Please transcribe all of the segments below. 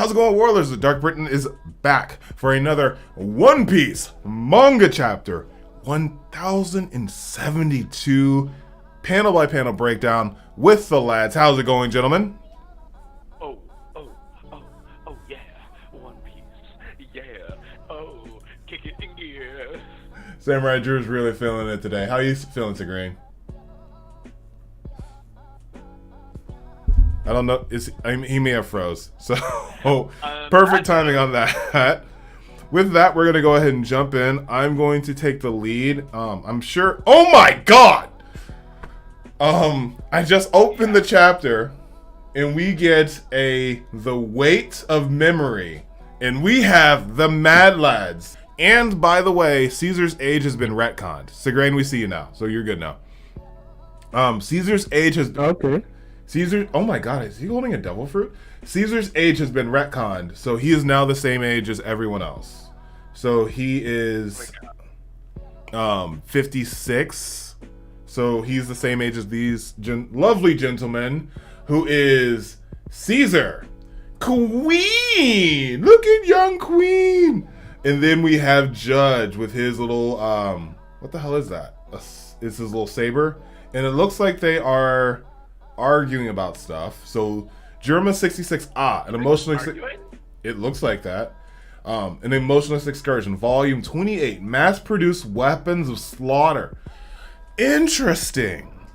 How's it going, Warlords? The DarkBriton is back for another One Piece manga chapter 1072 panel by panel breakdown with the lads. How's it going, gentlemen? Oh, yeah. One Piece. Yeah. Oh, kick it in gear. Samurai Drew's really feeling it today. How are you feeling, Tigraine? I don't know. He may have froze. So, perfect timing on that. With that, we're going to go ahead and jump in. I'm going to take the lead. I'm sure. Oh my god! I just opened the chapter, and we get the weight of memory, and we have the Mad Lads. And by the way, Caesar's age has been retconned. Tigraine, we see you now, so you're good now. Caesar's age has oh my god, is he holding a devil fruit? Caesar's age has been retconned, so he is now the same age as everyone else. So he is 56. So he's the same age as these lovely gentlemen, who is Caesar. Queen! Look at young Queen! And then we have Judge with his little, what the hell is that? It's his little saber. And it looks like they are arguing about stuff. So Germa 66 an emotionless, it looks like that. An emotionless excursion, volume 28, mass-produced weapons of slaughter. Interesting.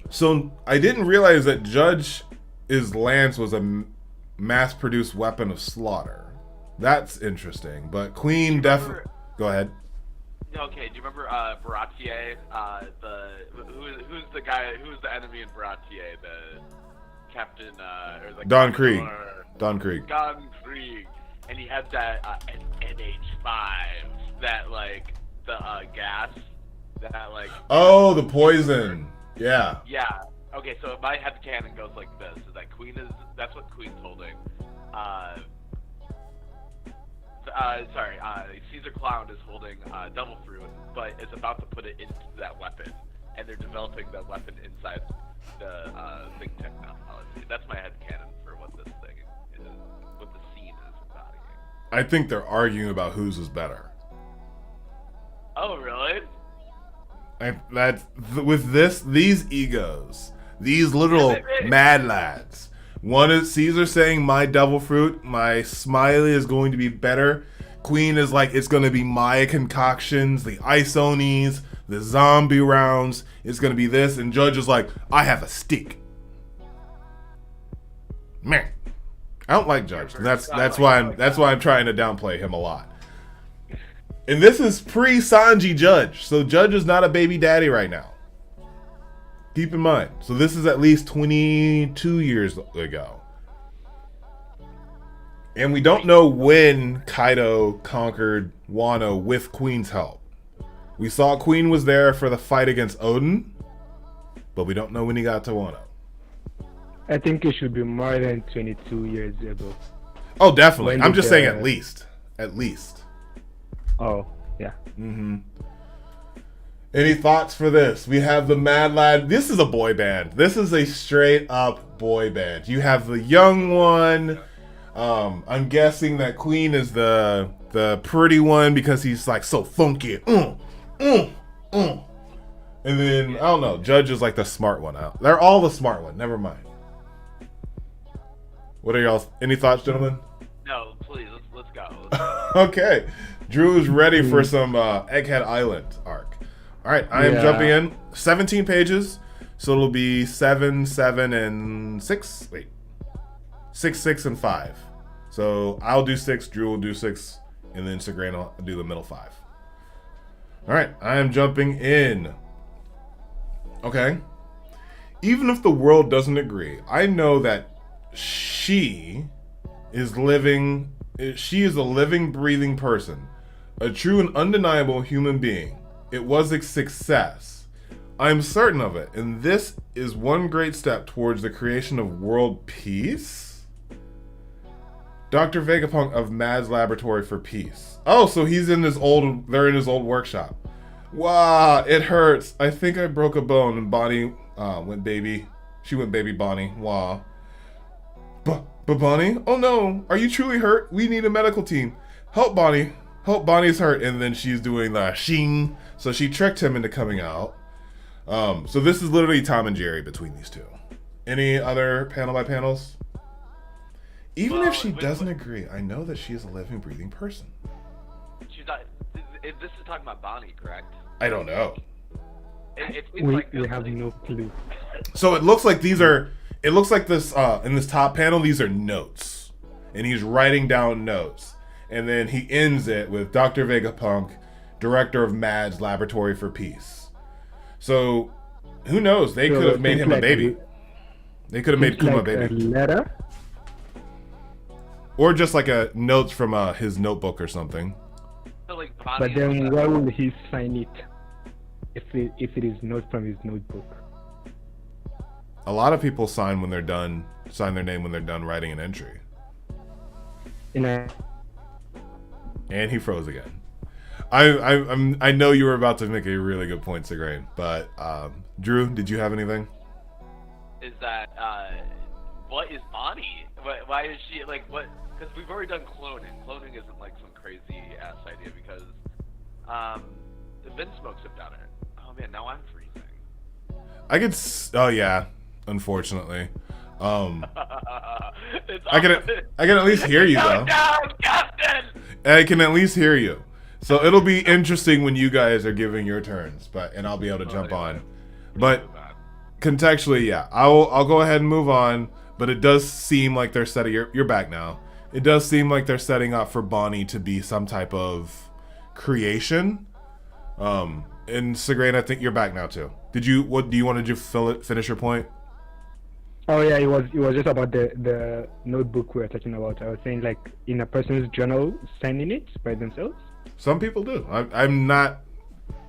So I didn't realize that Judge's lance was a mass-produced weapon of slaughter. That's interesting. But Queen definitely. Go ahead. Okay, do you remember Baratier? Who's the guy? Who's the enemy in Baratier? The captain, or the Don Krieg. Don Krieg. Don Krieg, and he had that NH5, that like the gas, that like. Oh, the poison. Yeah. Yeah. Okay, so my headcanon goes like this: is that that's what Queen's holding. Caesar Clown is holding Devil Fruit, but is about to put it into that weapon, and they're developing that weapon inside the Think technology. That's my headcanon for what this thing is, what the scene is embodying. I think they're arguing about whose is better. Oh, really? These egos, these little mad lads. One is Caesar saying my devil fruit, my Smiley is going to be better. Queen is like, it's going to be my concoctions, the Isonies, the zombie rounds. It's going to be this. And Judge is like, I have a stick. Man, I don't like Judge. That's why I'm trying to downplay him a lot. And this is pre-Sanji Judge, so Judge is not a baby daddy right now. Keep in mind. So this is at least 22 years ago. And we don't know when Kaido conquered Wano with Queen's help. We saw Queen was there for the fight against Odin, but we don't know when he got to Wano. I think it should be more than 22 years ago. Oh, definitely. I'm just saying at least. At least. Oh, yeah. Mm-hmm. Any thoughts for this? We have the Mad Lad. This is a boy band. This is a straight up boy band. You have the young one. I'm guessing that Queen is the pretty one because he's like so funky. And then, I don't know, Judge is like the smart one. They're all the smart one. Never mind. What are y'all? Any thoughts, gentlemen? No, please, let's go. Okay. Drew is ready for some Egghead Island arc. All right, I am jumping in. 17 pages, so it'll be 7, 7, and 6. Wait, 6, 6, and 5. So I'll do 6, Drew will do 6, and then Tigraine will do the middle 5. All right, I am jumping in. Okay. Even if the world doesn't agree, I know that she is living. She is a living, breathing person, a true and undeniable human being. It was a success. I'm certain of it, and this is one great step towards the creation of world peace. Dr. Vegapunk of Mad's Laboratory for Peace. Oh, so they're in his old workshop. Wow, it hurts. I think I broke a bone, and Bonnie went baby. She went baby Bonnie. Wow. But Bonnie, oh no, are you truly hurt? We need a medical team. Help Bonnie. Help, Bonnie's hurt. And then she's doing the shing. So she tricked him into coming out. So this is literally Tom and Jerry between these two. Any other panel by panels? Even if she doesn't agree, I know that she is a living, breathing person. She's not. This is talking about Bonnie, correct? I don't know. We have no clue. So it looks like these are. It looks like this in this top panel. These are notes, and he's writing down notes, and then he ends it with Dr. Vegapunk, director of MAD's Laboratory for Peace. So who knows? They could have made him a baby. They could have made Kuma a baby. A letter? Or just like a notes from his notebook or something. So, like, But then why will he sign it if it is not from his notebook? A lot of people sign their name when they're done writing an entry. And he froze again. I know you were about to make a really good point, Sigrain, but Drew, did you have anything? Is that what is Bonnie? Why is she like what? Because we've already done cloning. Cloning isn't like some crazy ass idea because the Vinsmokes have done it. Oh man, now I'm freezing. I could. Oh yeah, unfortunately. I can at least hear you though. Down, Captain! I can at least hear you. So it'll be interesting when you guys are giving your turns, and I'll be able to jump on. But contextually, yeah, I'll go ahead and move on. But it does seem like they're setting. You're back now. It does seem like they're setting up for Bonnie to be some type of creation. And Sigrain, I think you're back now too. Do you want to finish your point? Oh yeah, it was just about the notebook we were talking about. I was saying like in a person's journal, signing it by themselves. Some people do. I'm not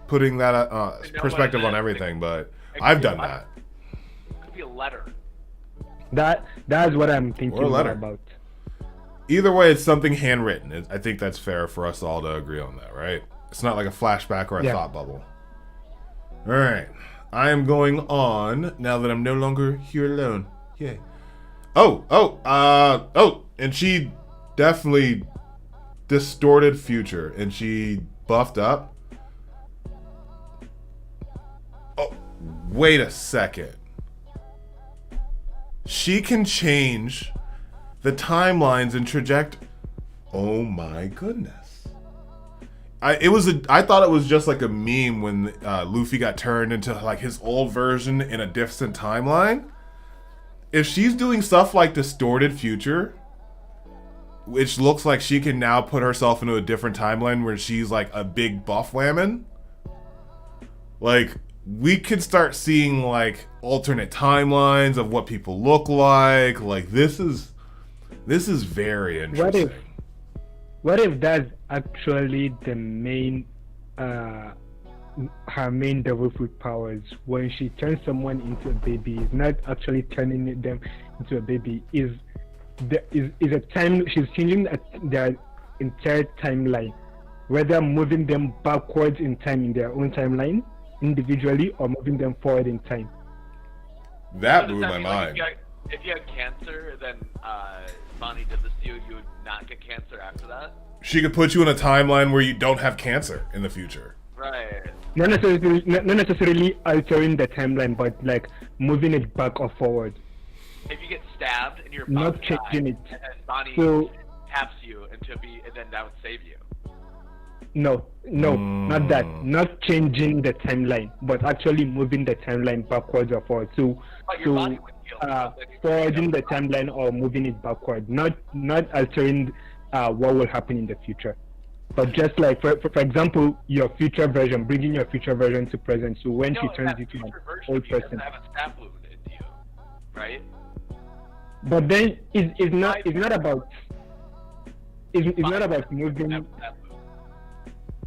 putting that perspective on everything, but I've done that. It could be a letter. That's what I'm thinking about. Either way, it's something handwritten. I think that's fair for us all to agree on that, right? It's not like a flashback or a thought bubble. All right. I am going on now that I'm no longer here alone. Yay. And she definitely distorted future and she buffed up. Oh, wait a second. She can change the timelines and trajectory. Oh my goodness. I thought it was just like a meme when Luffy got turned into like his old version in a different timeline. If she's doing stuff like distorted future, which looks like she can now put herself into a different timeline where she's like a big buff woman, like we could start seeing like alternate timelines of what people look like. Like this is very interesting. What if that's actually the main her main devil fruit powers? When she turns someone into a baby, is not actually turning them into a baby. Is a time she's changing their entire timeline, whether moving them backwards in time in their own timeline individually or moving them forward in time. That blew my mind. If you had cancer, then Bonnie did this to you, you would not get cancer after that? She could put you in a timeline where you don't have cancer in the future. Right. Not necessarily altering the timeline, but like moving it back or forward. If you get stabbed and you're not changing it, and then Bonnie taps you and then that would save you. No, not that. Not changing the timeline, but actually moving the timeline backwards or forward. So forwarding the timeline or moving it backward. Not altering what will happen in the future. But just like, for example, your future version, bringing your future version to present. So when she turns into an old person. Have a stab wound into you, right? But then it's not about moving.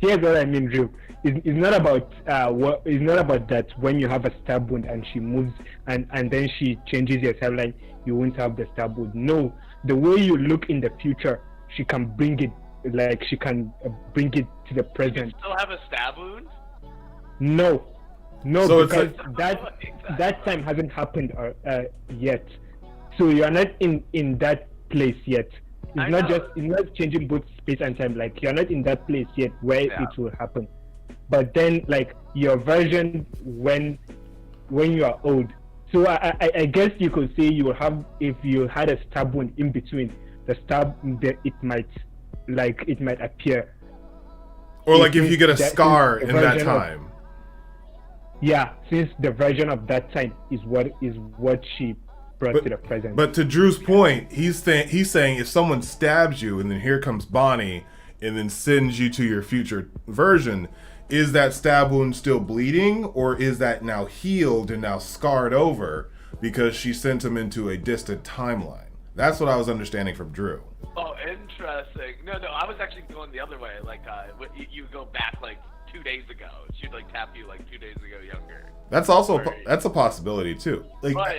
Here's what I mean, Drew. It's not about it's not about that when you have a stab wound and she moves and then she changes your timeline, you won't have the stab wound. No, the way you look in the future, she can bring it to the present. You still have a stab wound? No, so because that time hasn't happened yet. So you are not in that place yet. I know. It's not changing both space and time. Like you're not in that place yet where it will happen. But then like your version when you are old. So I guess you could say you will have, if you had a stab wound in between the stab, it might appear. Or like if you get a scar in that time. Since the version of that time is what she brought to the present. But to Drew's point, he's saying if someone stabs you and then here comes Bonnie and then sends you to your future version, is that stab wound still bleeding, or is that now healed and now scarred over because she sent him into a distant timeline? That's what I was understanding from Drew. Oh, interesting. No, I was actually going the other way. Like, you go back like 2 days ago. She'd like tap you like 2 days ago younger. That's also that's a possibility too. Like, but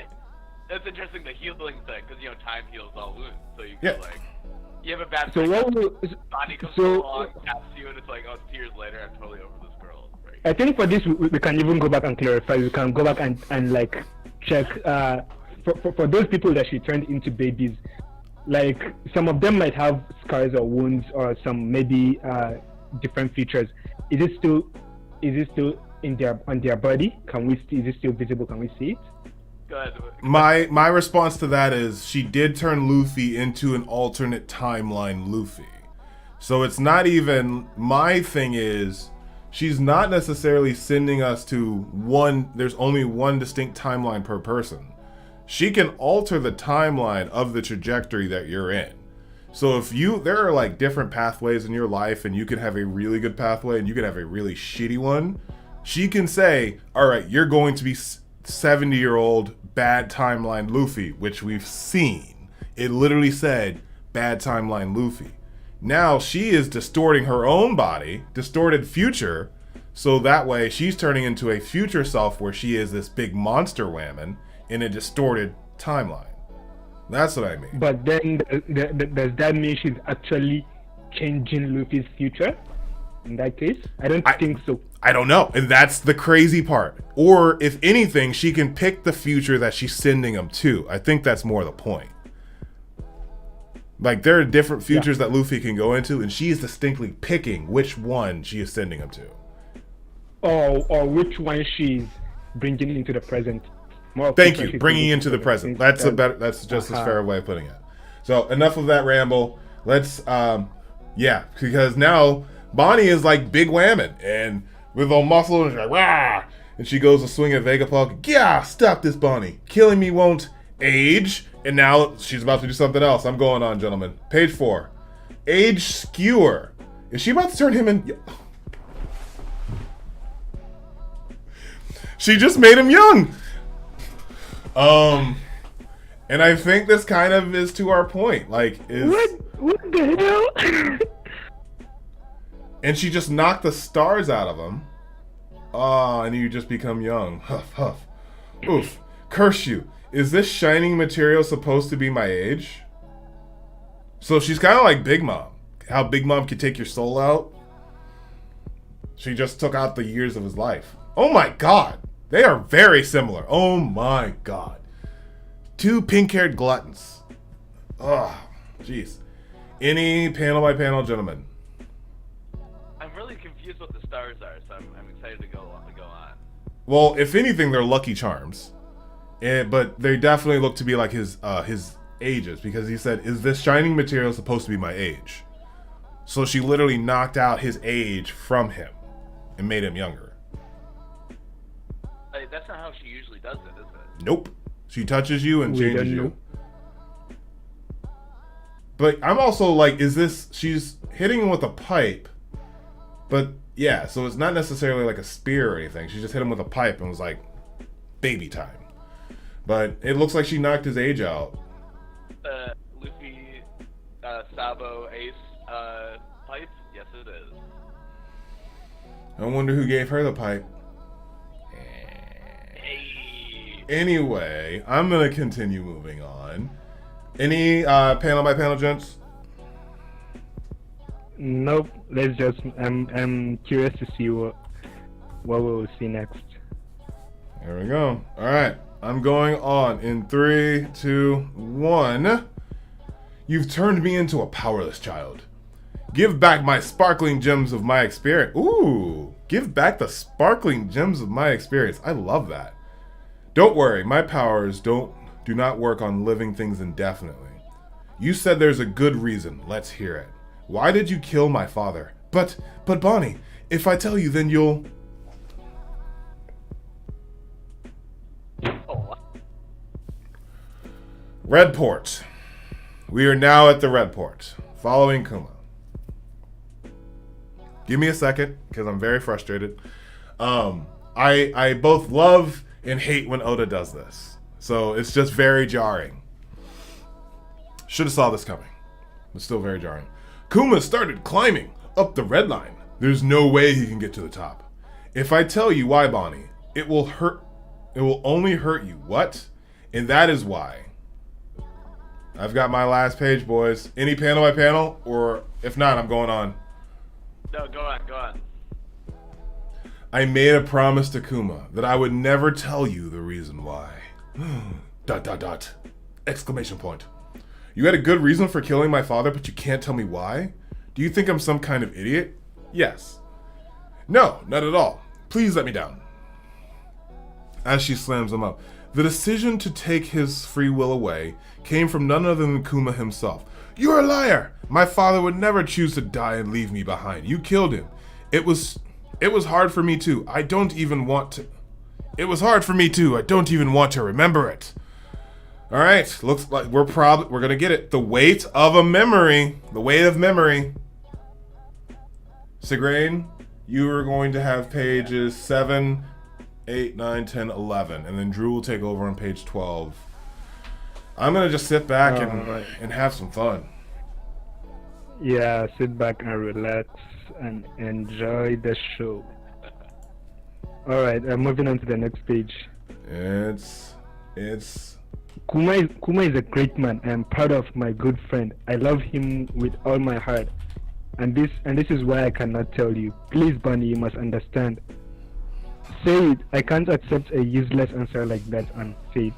it's interesting, the healing thing, because time heals all wounds. So you can like, you have a bad. So Bonnie comes along, taps you, and it's like, oh, it's years later. I'm totally over this girl. Right? I think for this we can even go back and clarify. We can go back and like check. For those people that she turned into babies, like some of them might have scars or wounds or some maybe different features. Is it still on their body? Is it still visible? Can we see it? Good. My response to that is she did turn Luffy into an alternate timeline Luffy. So it's not even, my thing is she's not necessarily sending us to one, there's only one distinct timeline per person. She can alter the timeline of the trajectory that you're in. So if there are like different pathways in your life and you can have a really good pathway and you can have a really shitty one, she can say, all right, you're going to be 70-year-old bad timeline Luffy, which we've seen. It literally said bad timeline Luffy. Now she is distorting her own body, distorted future, so that way she's turning into a future self where she is this big monster woman in a distorted timeline. That's what I mean. But then does that mean she's actually changing Luffy's future? In that case, I don't think so. I don't know, and that's the crazy part. Or if anything, she can pick the future that she's sending him to. I think that's more the point. Like there are different futures that Luffy can go into, and she is distinctly picking which one she is sending him to. Or which one she's bringing into the present. Thank you, bringing into the present. That's just as fair a way of putting it. So enough of that ramble. Let's because now Bonnie is like big whammon and with all muscle and she's like rah, and she goes to swing at Vegapunk. Yeah, stop this, Bonnie. Killing me won't age. And now she's about to do something else. I'm going on, gentlemen. Page 4. Age skewer. Is she about to turn him in? She just made him young. And I think this kind of is to our point. Like, what the hell? And she just knocked the stars out of him. Oh, and you just become young. Huff, huff. Oof. Curse you. Is this shining material supposed to be my age? So she's kind of like Big Mom. How Big Mom could take your soul out. She just took out the years of his life. Oh my god. They are very similar. Oh my god. Two pink-haired gluttons. Oh, jeez. Any panel by panel, gentlemen? I'm really confused what the stars are, so I'm excited to go on. Well, if anything, they're Lucky Charms. But they definitely look to be like his ages, because he said, is this shining material supposed to be my age? So she literally knocked out his age from him and made him younger. That's not how she usually does it, is it? Nope. She touches you and changes you. But I'm also like, she's hitting him with a pipe, but yeah, so it's not necessarily like a spear or anything. She just hit him with a pipe and was like, baby time. But it looks like she knocked his age out. Luffy, Sabo, Ace, pipe? Yes, it is. I wonder who gave her the pipe. Anyway, I'm gonna continue moving on. Any panel by panel, gents? Nope. Let's just. I'm curious to see what we'll see next. There we go. All right, I'm going on in 3, 2, 1. You've turned me into a powerless child. Give back my sparkling gems of my experience. Ooh, give back the sparkling gems of my experience. I love that. Don't worry, my powers do not work on living things indefinitely. You said there's a good reason. Let's hear it. Why did you kill my father? But Bonnie, if I tell you, then you'll... Red Port. We are now at the Red Port, following Kuma. Give me a second, because I'm very frustrated. I both love and hate when Oda does this. So it's just very jarring. Should have saw this coming. It's still very jarring. Kuma started climbing up the red line. There's no way he can get to the top. If I tell you why, Bonnie, it will hurt. It will only hurt you. What? And that is why. I've got my last page, boys. Any panel by panel? Or if not, I'm going on. No, go on. I made a promise to Kuma that I would never tell you the reason why. ... Exclamation point. You had a good reason for killing my father, but you can't tell me why? Do you think I'm some kind of idiot? Yes. No, not at all. Please let me down. As she slams him up. The decision to take his free will away came from none other than Kuma himself. You're a liar! My father would never choose to die and leave me behind. You killed him. It was hard for me too. I don't even want to... It was hard for me too. I don't even want to remember it. Alright, looks like we're gonna get it. The weight of a memory. The weight of memory. Sigrain, you are going to have pages 7, 8, 9, 10, 11. And then Drew will take over on page 12. I'm gonna just sit back and have some fun. Yeah, sit back and relax and enjoy the show. Alright, I'm moving on to the next page. It's Kuma is a great man. I am proud of my good friend. I love him with all my heart. And this is why I cannot tell you. Please, Bunny, you must understand. Say it. I can't accept a useless answer like that and say it.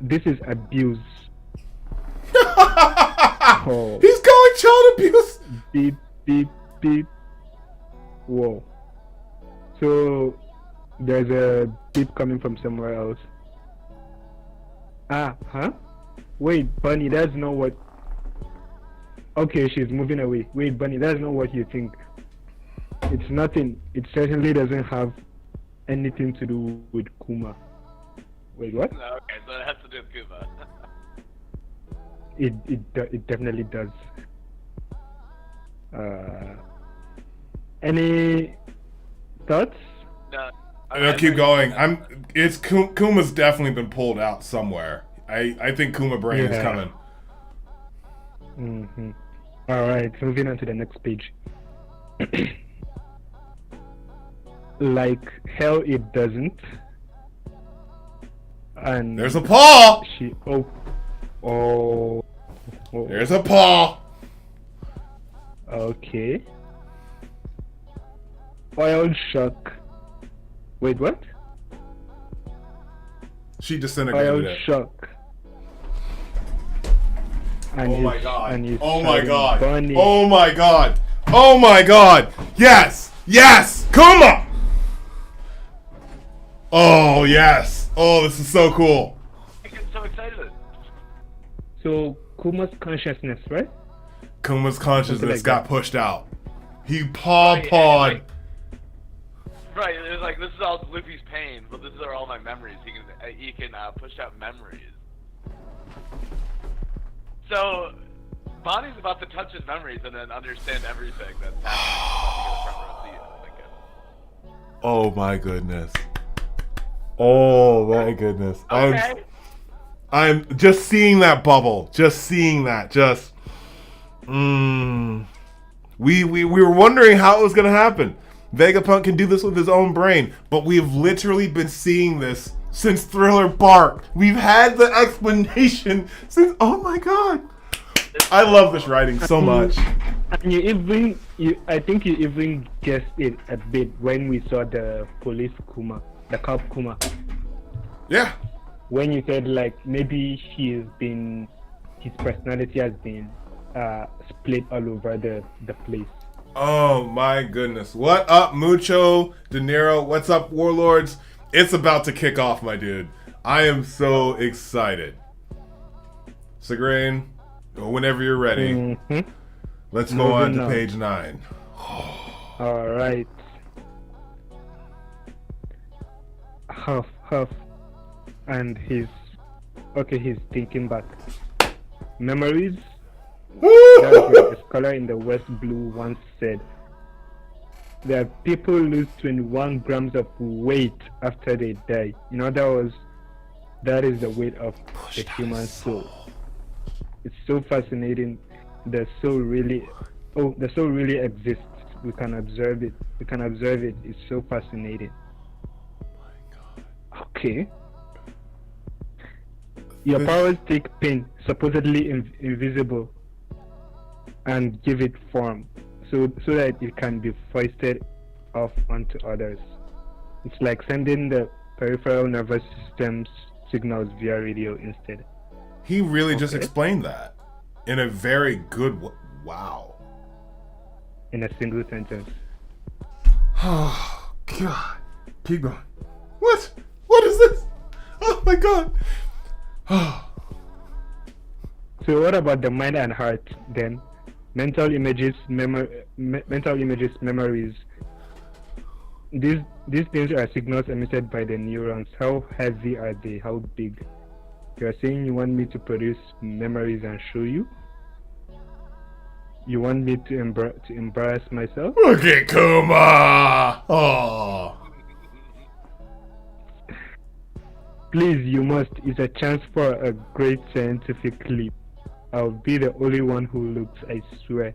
This is abuse. Oh. He's calling child abuse. Beep, beep, beep. Whoa. So there's a beep coming from somewhere else. Huh? Wait, Bunny, that's not what... Okay, she's moving away. Wait, Bunny, that's not what you think. It's nothing. It certainly doesn't have anything to do with Kuma. Wait, what? Okay, so it has to do with Kuma. It definitely does. Any thoughts? No. I'll keep going. Kuma's definitely been pulled out somewhere. I think Kuma brain is coming. Mm-hmm. Alright, moving on to the next page. Like hell it doesn't. And there's a paw! Oh. There's a paw! Okay. Oil shock. Wait, what? She disintegrated Oil it. shock. And oh my god. Oh my god. Bunny. Oh my god. Oh my god. Yes. Yes. Kuma. Oh yes. Oh, this is so cool. I get so excited. So Kuma's consciousness, right? Kuma's consciousness like got that. pushed out. He pawed. Right, it was like, this is all Luffy's pain, but these are all my memories. He can push out memories. So, Bonnie's about to touch his memories and then understand everything that's happening. Oh my goodness. Oh my goodness. Okay. I'm just seeing that bubble. Just seeing that. Just. We were wondering how it was gonna happen. Vegapunk can do this with his own brain, but we've literally been seeing this since Thriller Bark. We've had the explanation since. Oh my god! I love this writing so much. And I think you even guessed it a bit when we saw the police Kuma, the cop Kuma. Yeah. When you said like maybe he's his personality has been split all over the place. Oh my goodness. What up, Mucho, De Niro? What's up, Warlords? It's about to kick off, my dude. I am so excited. Sigrain, whenever you're ready, let's go on to page 9. Alright. Huff. And he's thinking back. Memories? That's what a scholar in the West Blue once said. That people lose 21 grams of weight after they die. You know, that is the weight of the human soul. It's so fascinating. The soul really exists. We can observe it. It's so fascinating. Okay. Your powers take pain, supposedly invisible, and give it form, so that it can be foisted off onto others. It's like sending the peripheral nervous system's signals via radio instead. He really just explained that in a very good wow. In a single sentence. Oh God! Keep going. What? What is this? Oh my God! So what about the mind and heart then? Mental images, memories. These things are signals emitted by the neurons. How heavy are they? How big? You are saying you want me to produce memories and show you? You want me to embarrass myself? Look at Kuma! Oh. Please, you must. It's a chance for a great scientific leap. I'll be the only one who looks, I swear.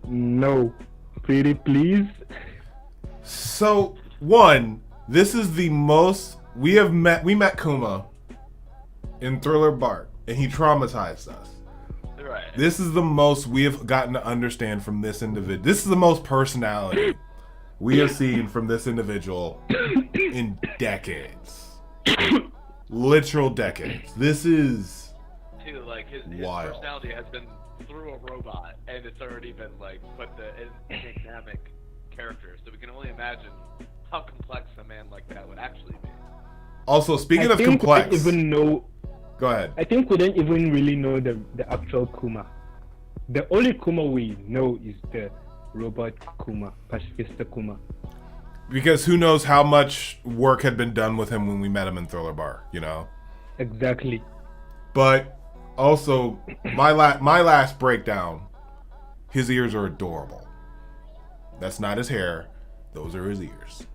No. Pretty please? So, one, this is the most we met Kuma in Thriller Bark, and he traumatized us. Right. This is the most we have gotten to understand from this individual. This is the most personality we have seen from this individual in decades. Literal decades. This is like his personality has been through a robot, and it's already been like put in dynamic character. So we can only imagine how complex a man like that would actually be. Also, speaking of complex, we don't even know. Go ahead. I think we don't even really know the actual Kuma. The only Kuma we know is the robot Kuma, Pacifista Kuma. Because who knows how much work had been done with him when we met him in Thriller Bar, you know? Exactly. But also, my last breakdown, his ears are adorable. That's not his hair. Those are his ears.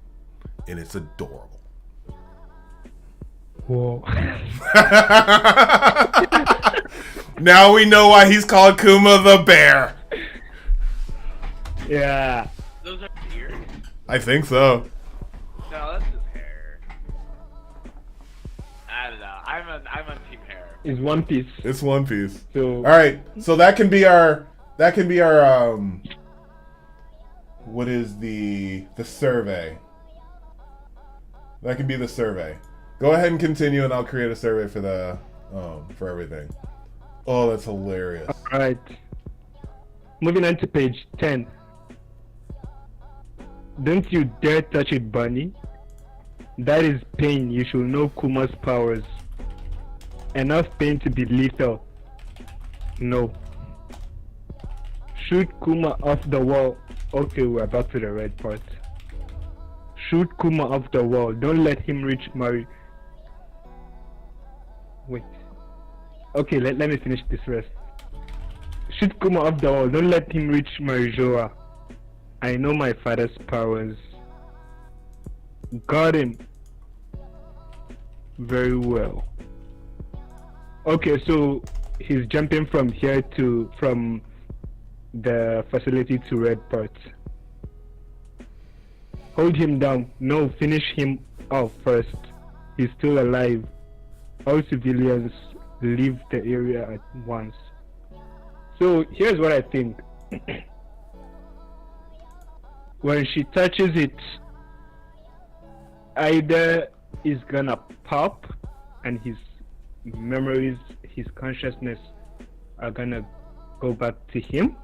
And it's adorable. Whoa. Now we know why he's called Kuma the Bear. Yeah. Those are his ears? I think so. No, that's his hair. I don't know. I'm on team hair. It's One Piece. It's One Piece. So all right. So that can be our what is the survey? That can be the survey. Go ahead and continue, and I'll create a survey for the for everything. Oh, that's hilarious. All right. Moving on to page 10. Don't you dare touch it, Bunny. That is pain. You should know Kuma's powers. Enough pain to be lethal. No. Shoot Kuma off the wall. Okay, we're back to the red part. Shoot Kuma off the wall. Don't let him reach Mari. Wait. Okay, let me finish this rest. Shoot Kuma off the wall. Don't let him reach Marijoa. I know my father's powers. Got him. Very well. Okay, so he's jumping from here from the facility to red part. Hold him down. No, finish him off first. He's still alive. All civilians leave the area at once. So here's what I think. When she touches it, either it's gonna pop and he's memories, his consciousness are gonna go back to him.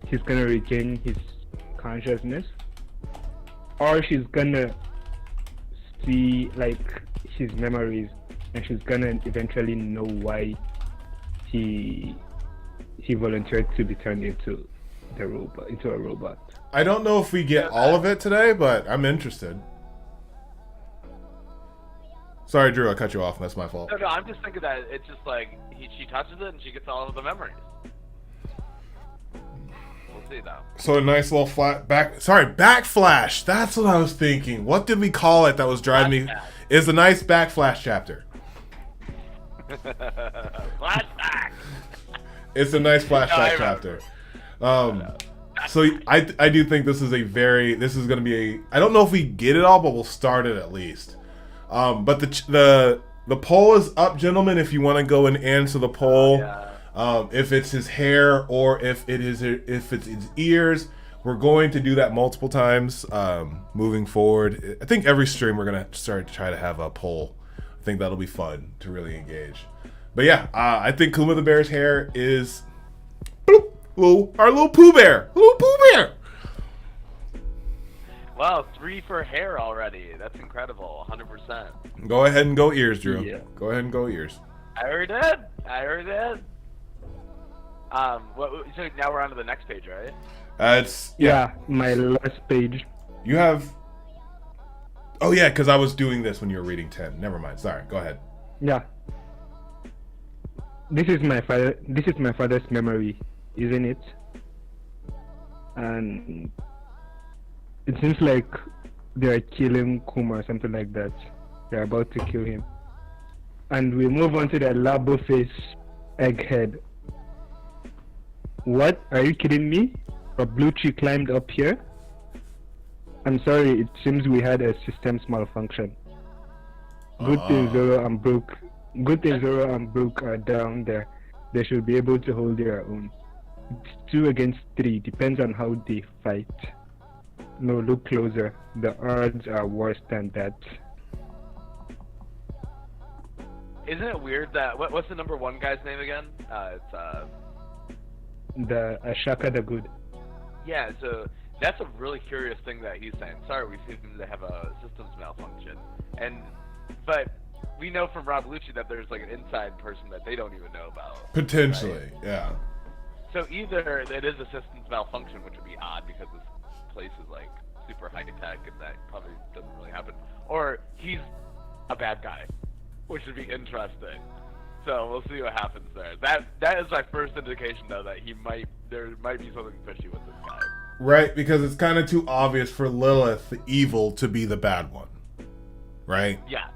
He's gonna regain his consciousness, or she's gonna see like his memories, and she's gonna eventually know why he volunteered to be turned into a robot. I don't know if we get all of it today, but I'm interested. Sorry, Drew, I cut you off. That's my fault. No, I'm just thinking that it's just like she touches it and she gets all of the memories. We'll see though. So a nice little backflash. That's what I was thinking. What did we call it that was driving me? Is a nice backflash chapter. Flashback. It's a nice flashback chapter. So I do think this is going to be a, I don't know if we get it all, but we'll start it at least. But the poll is up, gentlemen, if you want to go and answer the poll. If it's his hair or if it's his ears. We're going to do that multiple times moving forward. I think every stream we're going to start to try to have a poll. I think that'll be fun to really engage. But yeah, I think Kuma the Bear's hair is our little Pooh Bear. Little Pooh Bear. Wow, 3 for hair already. That's incredible. 100%. Go ahead and go ears, Drew. Yeah. Go ahead and go ears. I already did. So now we're on to the next page, right? Yeah, my last page. You have. Oh yeah, because I was doing this when you were reading 10. Never mind. Sorry. Go ahead. Yeah. This is my father's memory, isn't it? And it seems like they're killing Kuma or something like that. They're about to kill him. And we move on to the Labo face egghead. What? Are you kidding me? A blue tree climbed up here? I'm sorry, it seems we had a systems malfunction. Good thing Zoro and Brooke are down there. They should be able to hold their own. It's 2 against 3, depends on how they fight. No, look closer. The odds are worse than that. Isn't it weird that what's the number 1 guy's name again? It's The Ashaka the Good. Yeah, so that's a really curious thing that he's saying. Sorry, we seem to have a systems malfunction, but we know from Rob Lucci that there's like an inside person that they don't even know about. Potentially, right? Yeah. So either it is a systems malfunction, which would be odd because this place is like super high tech and that probably doesn't really happen, or he's a bad guy, which would be interesting. So we'll see what happens there. That is my first indication though that there might be something fishy with this guy. Right, because it's kind of too obvious for Lilith, the evil, to be the bad one. Right? Yeah.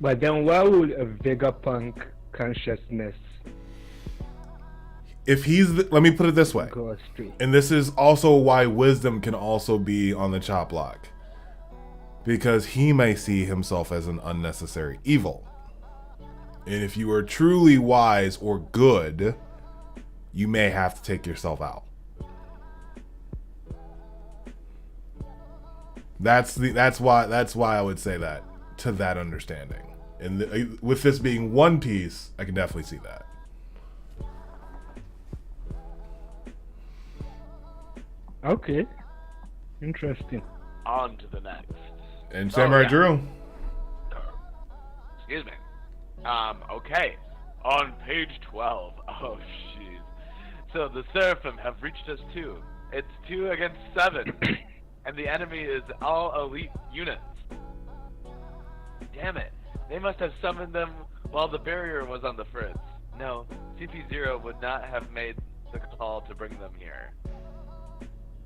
But then why would a Vegapunk consciousness let me put it this way. go astray? And this is also why Wisdom can also be on the chop block. Because he may see himself as an unnecessary evil. And if you are truly wise or good, you may have to take yourself out. That's why I would say that, to that understanding. And with this being One Piece, I can definitely see that. Okay. Interesting. On to the next. And Samurai Drew. Excuse me. Okay. On page 12. Oh, jeez. So the Seraphim have reached us too. It's 2 against 7. And the enemy is all elite units. Damn it. They must have summoned them while the barrier was on the fritz. No, CP0 would not have made the call to bring them here.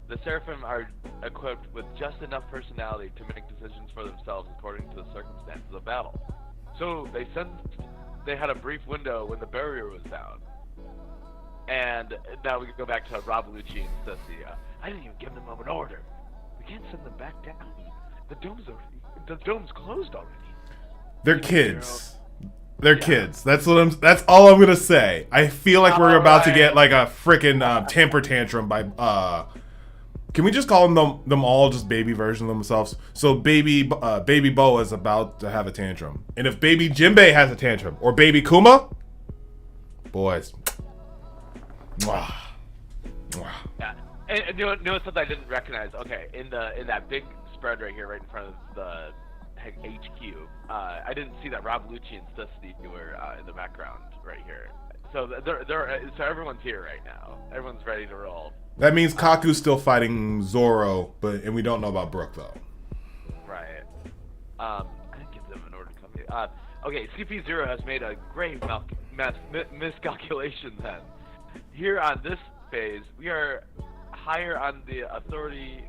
The Seraphim are equipped with just enough personality to make decisions for themselves according to the circumstances of battle. So they sensed they had a brief window when the barrier was down. And now we can go back to Rob Lucci and Ceci. I didn't even give them an order. We can't send them back down. The dome's closed already. They're kids. They're kids. That's all I'm gonna say. I feel like we're about to get like a freaking temper tantrum by Can we just call them all just baby versions of themselves? So baby Boa is about to have a tantrum, and if baby Jinbei has a tantrum or baby Kuma, boys. Mwah. Mwah. Yeah, and you know something I didn't recognize. Okay, in that big spread right here, right in front of the HQ, I didn't see that Rob Lucci and Stussy were in the background right here. So so everyone's here right now. Everyone's ready to roll. That means Kaku's still fighting Zoro, and we don't know about Brook though. Right. I didn't give them an order to come here. Okay, CP0 has made a grave miscalculation then. Here on this phase, we are higher on the authority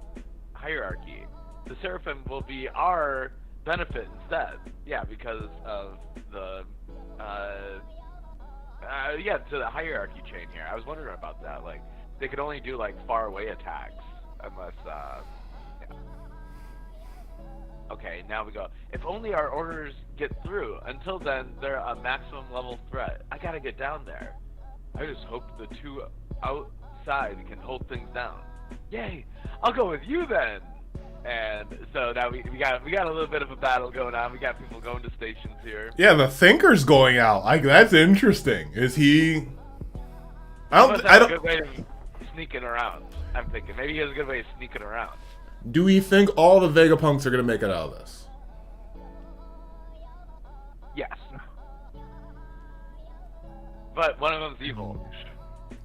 hierarchy. The Seraphim will be our benefit instead. Yeah, because of the to the hierarchy chain here. I was wondering about that. Like, they could only do like far away attacks unless yeah. Okay, now we go. If only our orders get through. Until then, they're a maximum level threat. I gotta get down there. I just hope the two outside can hold things down. Yay! I'll go with you then. And so now we got a little bit of a battle going on. We got people going to stations here. Yeah, the Thinker's going out. That's interesting. Is he? I don't. A good way of sneaking around. I'm thinking maybe he has a good way of sneaking around. Do we think all the Vegapunks are gonna make it out of this? Yes. But one of them's evil.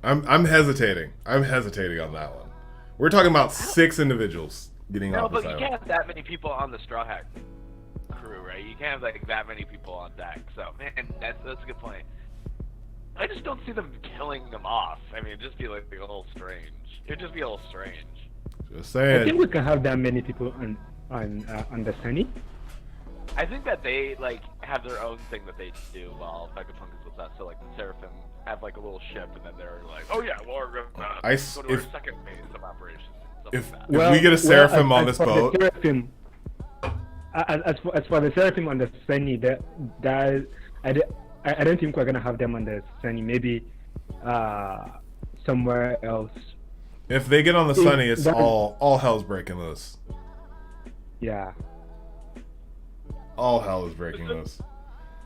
I'm hesitating. I'm hesitating on that one. We're talking about 6 individuals getting off this island. No, but you can't have that many people on the Straw Hat crew, right? You can't have like that many people on deck. So, man, that's a good point. I just don't see them killing them off. I mean, it'd just be like a little strange. It'd just be a little strange. Just saying. I think we can have that many people on the Sunny. I think that they like have their own thing that they do while Vegapunk is with us. So like the Seraphim have like a little ship, and then they're like, "Oh yeah, well, we're gonna go to our second phase of operations." If we get a Seraphim on this boat, as for the Seraphim on the Sunny, I don't think we're gonna have them on the Sunny. Maybe somewhere else. If they get on the Sunny, it's all hell's breaking loose. Yeah. All hell is breaking loose.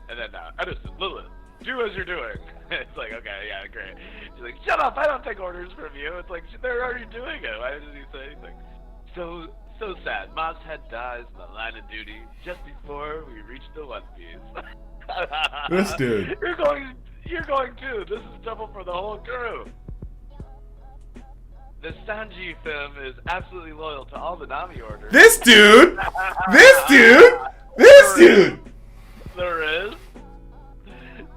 And then Edison, Lilith, do as you're doing. It's like, okay, yeah, great. She's like, shut up, I don't take orders from you. It's like, they're already doing it. Why didn't he say anything? So sad. Mob's head dies in the line of duty just before we reach the One Piece. This dude. You're going too. This is trouble for the whole crew. The Sanji film is absolutely loyal to all the Nami orders. This dude! This dude! There is?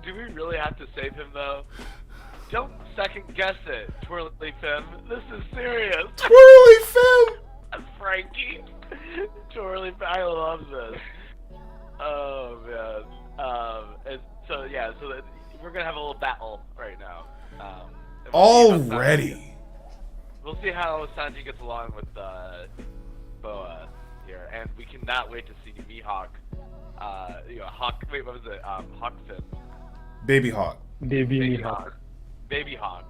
Do we really have to save him, though? Don't second guess it, Twirly Fim. This is serious. Twirly Fim! Frankie. Twirly Fim. I love this. Oh, man. And so, yeah, we're going to have a little battle right now. Already? We'll see how Sanji gets along with Boa here, and we cannot wait to see Mihawk. Hawk. Wait, what was it? Hawk Fin. Baby Hawk. Baby Hawk. Baby Hawk.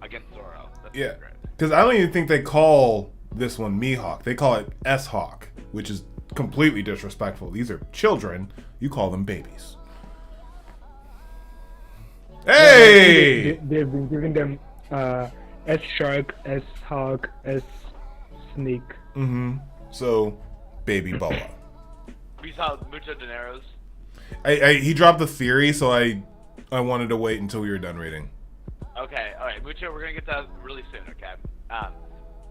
Against Zoro. That's yeah, because I don't even think they call this one Mihawk. They call it S-Hawk, which is completely disrespectful. These are children. You call them babies. Hey! They've been giving them S-Shark, S-Hawk, S-Snake. Mm-hmm. So, Baby Boa. We saw Mucho Dineros. He dropped the theory, so I wanted to wait until we were done reading. Okay, alright, Mucho, we're gonna get that really soon, okay?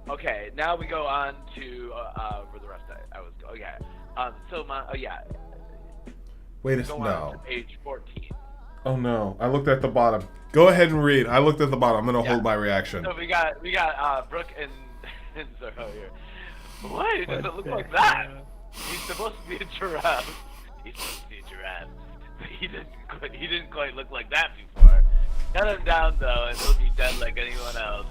Okay, now we go on to, where the rest I was going. Okay. Wait a second. no. On to page 14. Oh no, I looked at the bottom. Go ahead and read. I looked at the bottom. I'm gonna hold my reaction. So we got Brooke and Zoro here. Why does it look like that? He's supposed to be a giraffe. He's supposed to be a giraffe, but he didn't quite look like that before. Cut him down though, and he'll be dead like anyone else.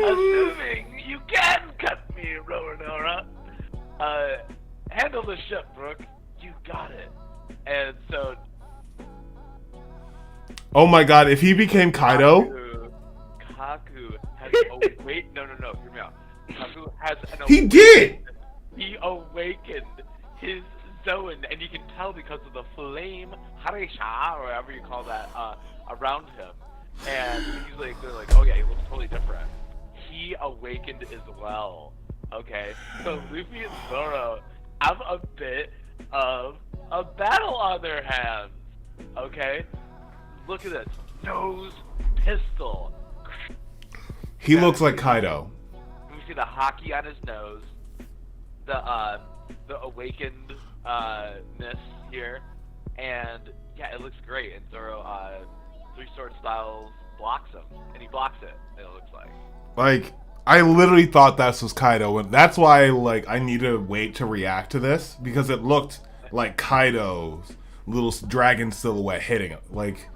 Assuming you can cut me, Rowanora. Handle the ship, Brooke. You got it. And so. Oh my God! If he became Kaido. Kaku wait, no, hear me out. Kaku has an He did! He awakened his zone, and you can tell because of the flame, Harisha, or whatever you call that, around him. And he's like, they're like, oh yeah, he looks totally different. He awakened as well. Okay, so Luffy and Zoro have a bit of a battle on their hands. Okay, look at this nose pistol. He looks like Kaido. We see the hockey on his nose, the awakenedness here, and yeah, it looks great. And Zoro, three sword styles blocks him, and he blocks it. It looks like. Like, I literally thought this was Kaido, and that's why I needed to wait to react to this because it looked like Kaido's little dragon silhouette hitting him. Like,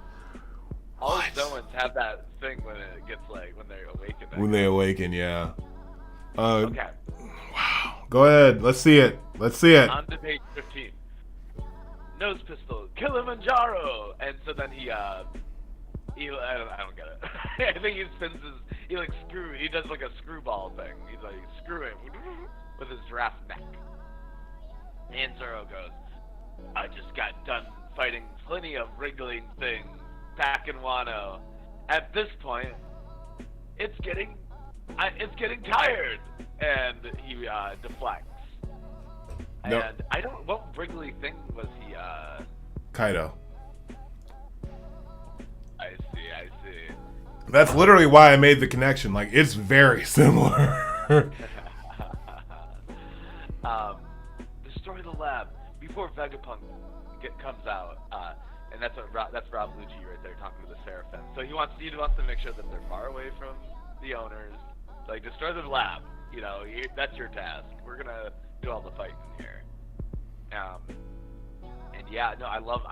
all Zoans have that thing when it gets when they awaken. When they awaken, yeah. Okay. Wow. Go ahead. Let's see it. On to page 15. Nose pistol, Kilimanjaro, and so then he I don't get it. I think he spins he does like a screwball thing. He's like screwing with his giraffe neck. And Zoro goes, I just got done fighting plenty of wriggling things back in Wano. At this point, it's getting tired, and he deflects. Nope. And what wriggly thing was he? Kaido. I see. That's literally why I made the connection. Like, it's very similar. Destroy the lab before Vegapunk comes out, and that's Rob Lucci right there talking to the Seraphim. So he wants to make sure that they're far away from the owners. Like, destroy the lab. You know, that's your task. We're gonna do all the fighting here. And yeah, no, I love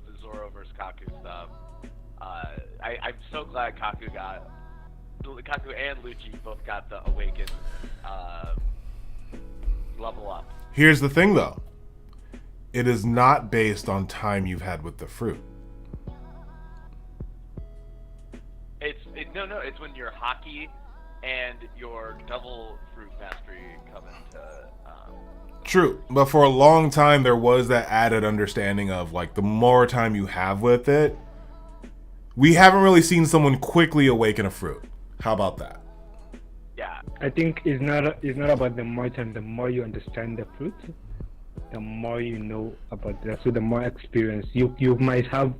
the Zoro versus Kaku stuff. I'm so glad Kaku and Lucci both got the awakened level up. Here's the thing, though. It is not based on time you've had with the fruit. It's when your hockey and your double fruit mastery come into. True, but for a long time there was that added understanding of like the more time you have with it. We haven't really seen someone quickly awaken a fruit. How about that? Yeah. I think it's not about the more time. The more you understand the fruit, the more you know about that. So the more experience you might have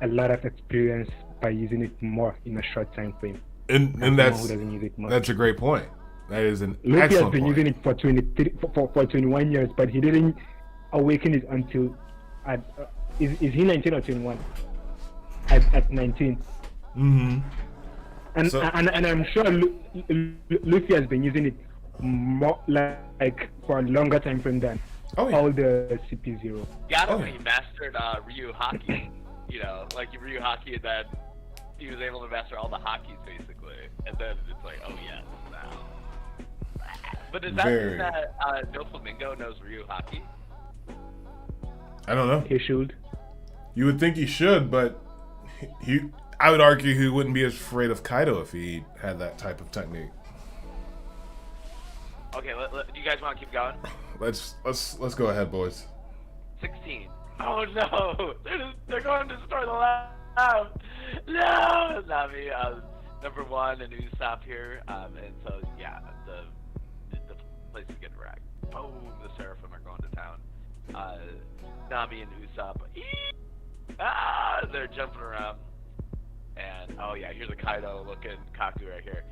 a lot of experience by using it more in a short time frame. And that's who doesn't use it more. That's a great point. That is an Luffy excellent has been point. using it for 21 years, but he didn't awaken it until is he 19 or 21? At 19. Mm-hmm. And I'm sure Luffy has been using it more like for a longer time frame than all the CP0. Yeah, when he mastered Ryu Hockey. You know, like Ryu Hockey, and then he was able to master all the hockeys basically, and then it's like, oh yes, now. But does that mean that Doflamingo knows Ryu Hockey? I don't know. He should. You would think he should, but I would argue he wouldn't be as afraid of Kaido if he had that type of technique. Okay, do you guys want to keep going? Let's go ahead, boys. 16. Oh no! They're going to destroy the lab! No! Not me. Number 1, and Usopp here. And so, yeah, the place is getting wrecked. Boom! The Seraphim are going to town. Nami and Usopp. They're jumping around. And, oh yeah, here's a Kaido-looking Kaku right here.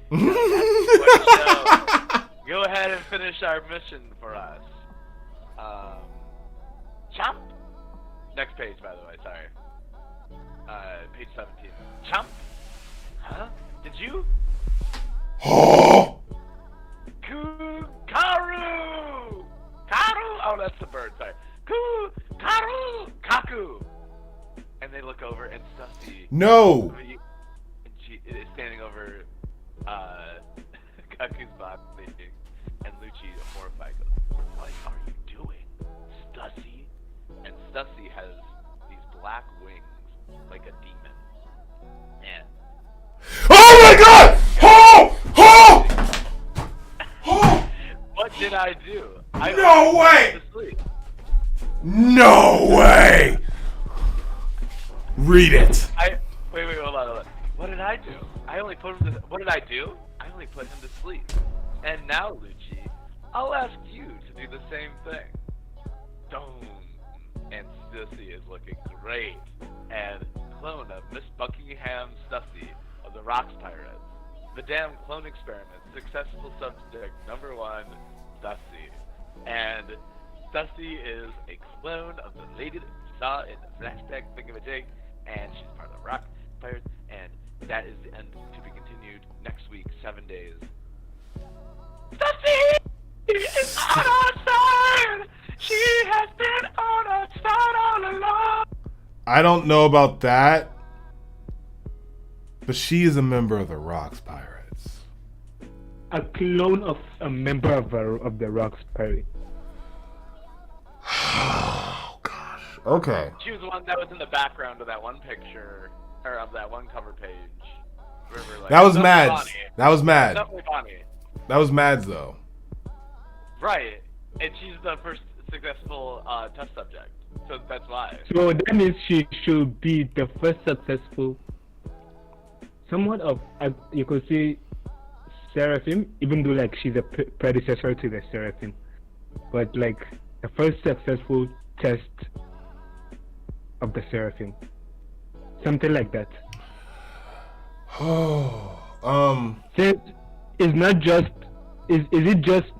Go ahead and finish our mission for us. Chomp! Next page, by the way, sorry. Page 17. Chomp? Huh? Did you? Karu! Oh, that's the bird, sorry. Karu! Kaku! And they look over, and Stussy... No! And she is standing over Kaku's body, and Lucci, horrified, goes, what are you doing, Stussy? And Stussy has these black wings, like a demon. And... Oh my god! did I do? No way! To sleep. No way! Read it. Wait, hold on. What did I do? What did I do? I only put him to sleep. And now, Lucci, I'll ask you to do the same thing. Don't. And Stussy is looking great. And clone of Miss Buckingham Stussy of the Rocks Pirates. The damn clone experiment. Successful subject number 1, Stussy. And Stussy is a clone of the lady that we saw in the flashback thingamajig. And she's part of the Rock Pirates. And that is the end to be continued next week, 7 days. Stussy is on our side! She has been on our side all along! I don't know about that, but she is a member of the Rocks Pirates. A clone of a member of the Rocks Pirate. Oh, gosh. Okay. She was the one that was in the background of that one picture, or of that one cover page. Where we're like, That was Mads. Bonnie. That was Mads. Definitely Bonnie. That was Mads, though. Right. And she's the first successful test subject. So that's why. So that means she should be the first successful, somewhat of, you could say, Seraphim, even though like she's a predecessor to the Seraphim, but like the first successful test of the Seraphim, something like that. Oh, So it's not just, is it just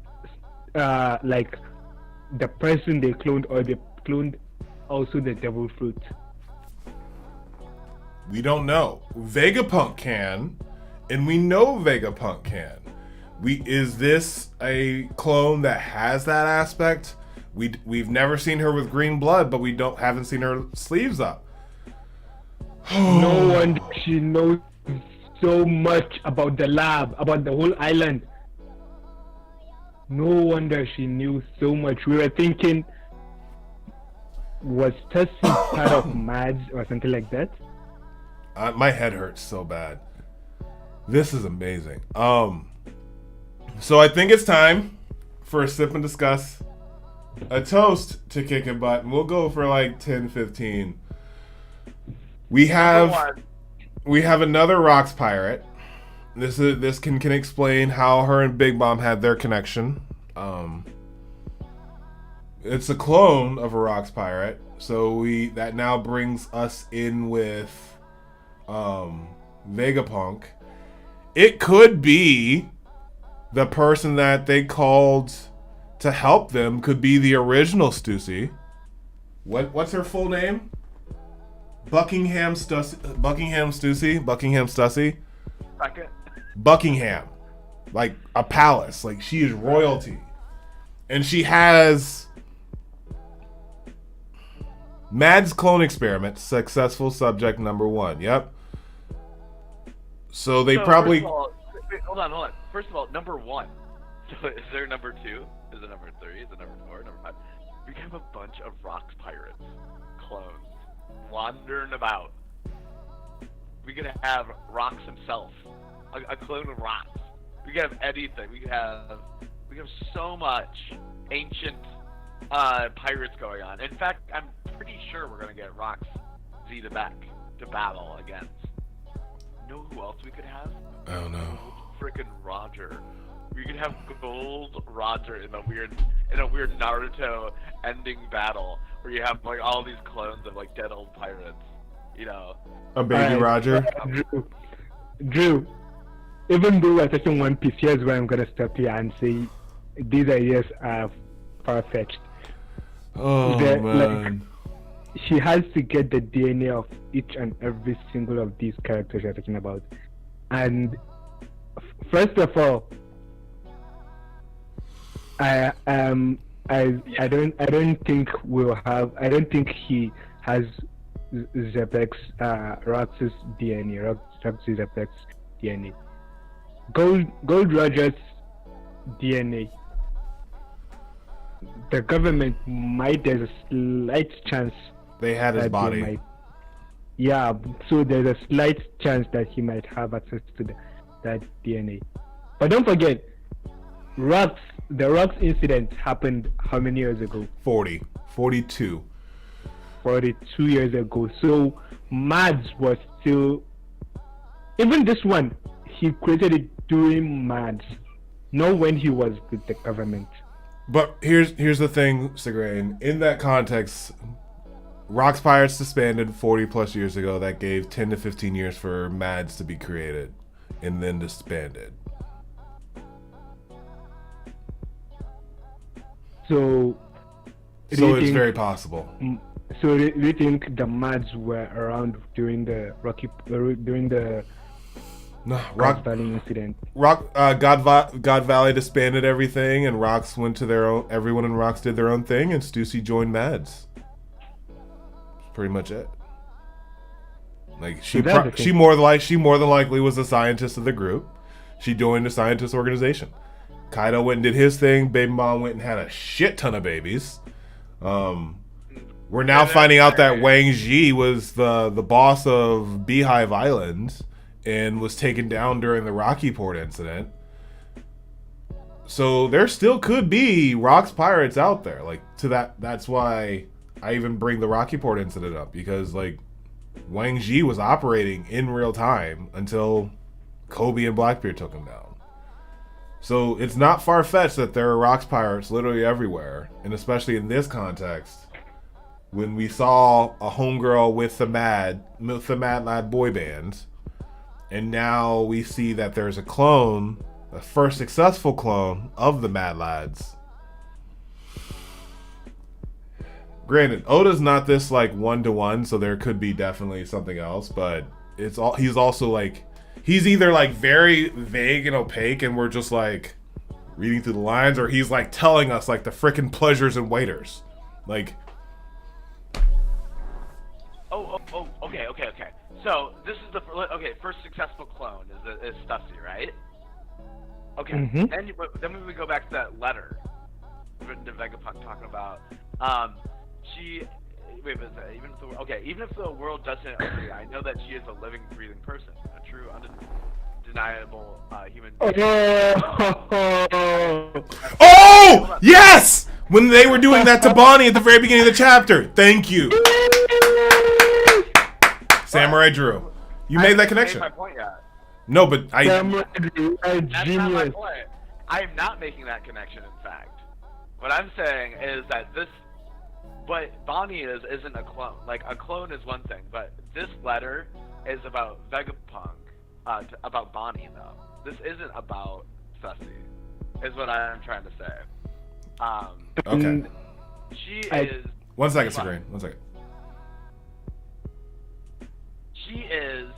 like the person they cloned, or they cloned also the devil fruit? we don't know. Vegapunk can, and we know Vegapunk can. Is this a clone that has that aspect? We've never seen her with green blood, but haven't seen her sleeves up. No wonder she knows so much about the lab, about the whole island. No wonder she knew so much. We were thinking, was Tessie part of Mads or something like that? My head hurts so bad. This is amazing. So I think it's time for a sip and discuss, a toast to Kickin' Butt, and we'll go for like 10, 15. We have another Rocks pirate. This can explain how her and Big Mom had their connection. It's a clone of a Rocks pirate, so that now brings us in with Vegapunk. It could be the person that they called to help them could be the original Stussy. What's her full name? Buckingham Stussy. Second. Buckingham. Like a palace. Like she is royalty. And she has Mads clone experiment, successful subject number 1. Yep. So they probably... First of all, wait, hold on. First of all, number 1. So is there number 2? Is it number 3? Is it number 4? Number 5? We have a bunch of Rocks pirates, clones, wandering about. We could have Rocks himself, a clone of Rocks. We could have anything. We have so much ancient pirates going on. In fact, I'm pretty sure we're gonna get Rocks Z to back to battle against. You know who else we could have? I don't know. Frickin' Roger. We could have Gold Roger in a weird Naruto ending battle where you have like all these clones of like dead old pirates. You know. A baby Roger. Drew, even though we're touching One Piece, here's where I'm gonna stop here and say these ideas are far-fetched. Oh man. She has to get the DNA of each and every single of these characters you're talking about. And first of all, I don't think he has Zepek's Rox's DNA, Rox's Zepek's DNA. Gold Roger's DNA. The government there's a slight chance They had his body. So there's a slight chance that he might have access to that DNA. But don't forget, the rocks incident happened how many years ago? 42. 42 years ago. So Mads was still, even this one, he created it during Mads, not when he was with the government. But here's the thing, Sigrain. In that context, Rocks Pirates disbanded 40 plus years ago. That gave 10 to 15 years for Mads to be created and then disbanded. So it's very possible. So do you think the Mads were around during the No, God Valley incident? God Valley disbanded everything, and Rocks went to their own. Everyone in Rocks did their own thing, and Stussy joined Mads. That's pretty much it. Like she more than likely was the scientist of the group. She joined the scientist organization. Kaido went and did his thing. Baby Mom went and had a shit ton of babies. We're now finding out that Wang Ji was the boss of Beehive Island and was taken down during the Rocky Port incident. So there still could be Rocks Pirates out there. Like that's why I even bring the Rocky Port incident up, because like Wang Ji was operating in real time until Kobe and Blackbeard took him down. So it's not far-fetched that there are Rocks Pirates literally everywhere, and especially in this context, when we saw a homegirl with the Mad Lad boy band, and now we see that there's a clone, the first successful clone of the Mad Lads. Granted, Oda's not this like 1-to-1, so there could be definitely something else, but he's also like, he's either like very vague and opaque and we're just like reading through the lines, or he's like telling us like the frickin' pleasures and waiters. Like, okay. So this is the first successful clone is Stussy, right? Okay. Mm-hmm. Then when we go back to that letter written to Vegapunk talking about even if the world doesn't agree, I know that she is a living, breathing person, a true, undeniable human being. Oh yes! When they were doing that to Bonnie at the very beginning of the chapter. Thank you. Samurai Drew. You made that connection. Made my point yet. No, but That's not my point. I am not making that connection, in fact. What I'm saying is that what Bonnie isn't a clone. Like, a clone is one thing, but this letter is about Vegapunk, about Bonnie, though. This isn't about Stussy, is what I'm trying to say. Okay. She is... 1 second, Sabrina. 1 second. She is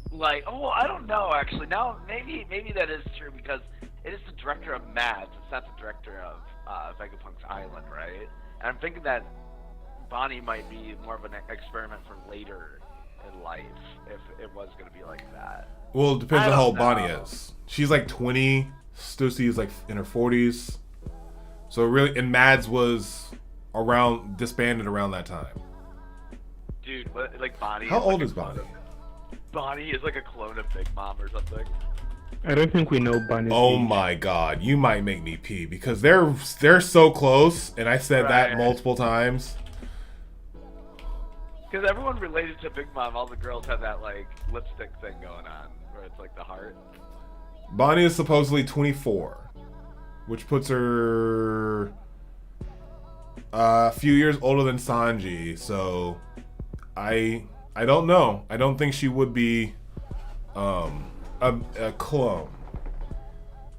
like, I don't know, actually. Now, maybe that is true, because it is the director of Mads. It's not the director of Vegapunk's Island, right? And I'm thinking that Bonnie might be more of an experiment for later in life, if it was going to be like that. Well, it depends on how old Bonnie is. She's like 20. Stussy is like in her 40s. So really, and Mads was disbanded around that time. Dude, like Bonnie. How old is Bonnie? Bonnie is like a clone of Big Mom or something. I don't think we know Bonnie's age. My god, you might make me pee, because they're so close, and I said that multiple times. Because everyone related to Big Mom, all the girls have that like lipstick thing going on, where it's like the heart. Bonnie is supposedly 24, which puts her a few years older than Sanji. So I don't know. I don't think she would be a clone.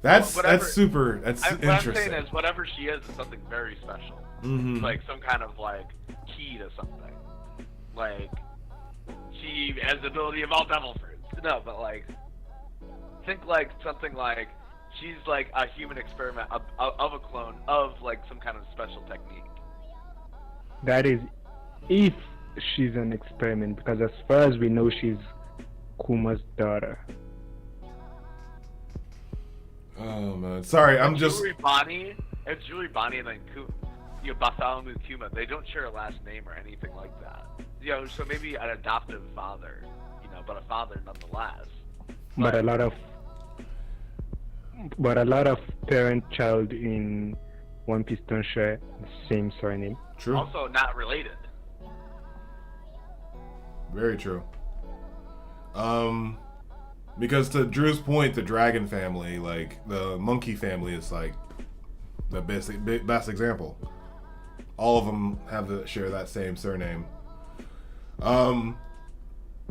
That's super. That's interesting. What I'm saying is, whatever she is something very special. Mm-hmm. Like some kind of like key to something. Like she has the ability of all devil fruits. No, but like think like something like she's like a human experiment of a clone of like some kind of special technique. That is, if she's an experiment, because as far as we know, she's Kuma's daughter. Oh man, sorry, I'm just. Julie Bonnie and then Bartholomew Kuma, they don't share a last name or anything like that. So maybe an adoptive father, but a father nonetheless. But a lot of but a lot of parent-child in One Piece don't share the same surname. True. Also not related. Very true. Because to Drew's point, the dragon family, like the monkey family, is like the best example. All of them have to share that same surname.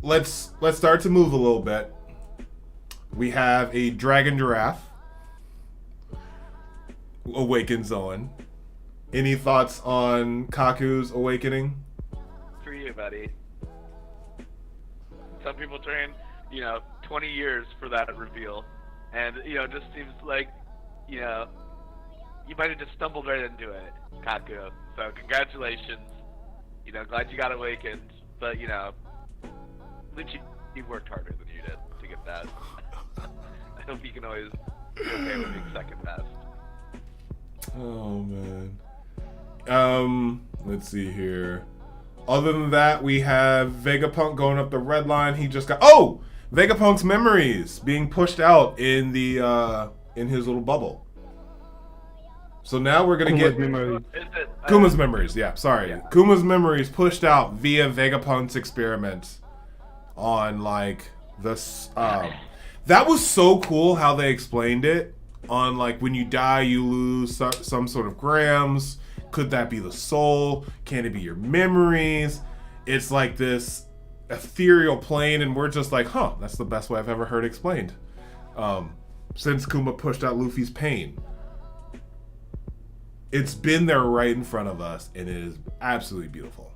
Let's start to move a little bit. We have a dragon giraffe awakens Zoan. Any thoughts on Kaku's awakening? For you, buddy. Some people train, 20 years for that reveal, and it just seems like, you might have just stumbled right into it, Kaku. So congratulations. Glad you got awakened, but at least you worked harder than you did to get that. I hope you can always be okay with being second best. Oh man. Let's see here. Other than that, we have Vegapunk going up the red line. He just got Vegapunk's memories being pushed out in the in his little bubble. So now we're gonna get Kuma's memories. Yeah, sorry. Yeah. Kuma's memories pushed out via Vegapunk's experiment on like this. That was so cool how they explained it. On like when you die, you lose some sort of grams. Could that be the soul? Can it be your memories? It's like this ethereal plane, and we're just like, that's the best way I've ever heard explained. Since Kuma pushed out Luffy's pain. It's been there right in front of us, and it is absolutely beautiful.